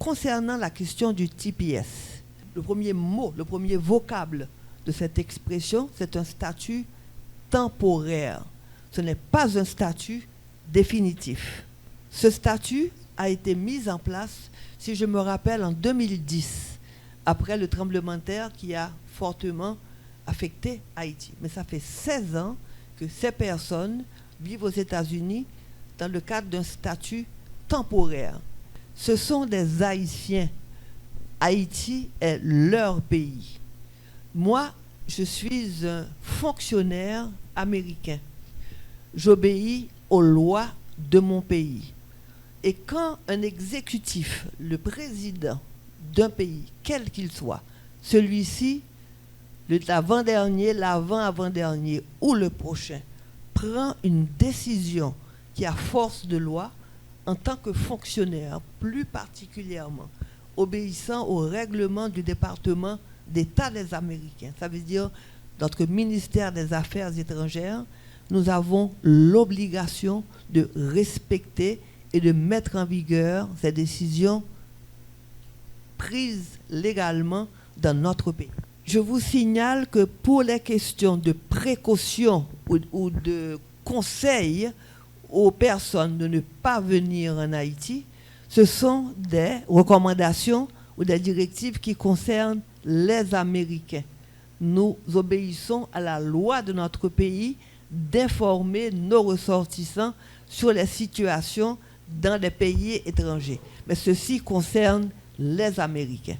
concernant la question du TPS, le premier mot, le premier vocable de cette expression, c'est un statut temporaire. Ce n'est pas un statut définitif. Ce statut a été mis en place, si je me rappelle, en 2010, après le tremblement de terre qui a fortement affecté Haïti. Mais ça fait 16 ans que ces personnes vivent aux États-Unis dans le cadre d'un statut temporaire. Ce sont des Haïtiens. Haïti est leur pays. Moi, je suis un fonctionnaire américain. J'obéis aux lois de mon pays. Et quand un exécutif, le président d'un pays, quel qu'il soit, celui-ci, l'avant-dernier, l'avant-avant-dernier ou le prochain, prend une décision qui a force de loi, en tant que fonctionnaire, plus particulièrement obéissant au règlement du département d'État des Américains, ça veut dire notre ministère des Affaires étrangères, nous avons l'obligation de respecter et de mettre en vigueur ces décisions prises légalement dans notre pays. Je vous signale que pour les questions de précaution ou de conseil aux personnes de ne pas venir en Haïti, ce sont des recommandations ou des directives qui concernent les Américains. Nous obéissons à la loi de notre pays d'informer nos ressortissants sur les situations dans les pays étrangers. Mais ceci concerne les Américains.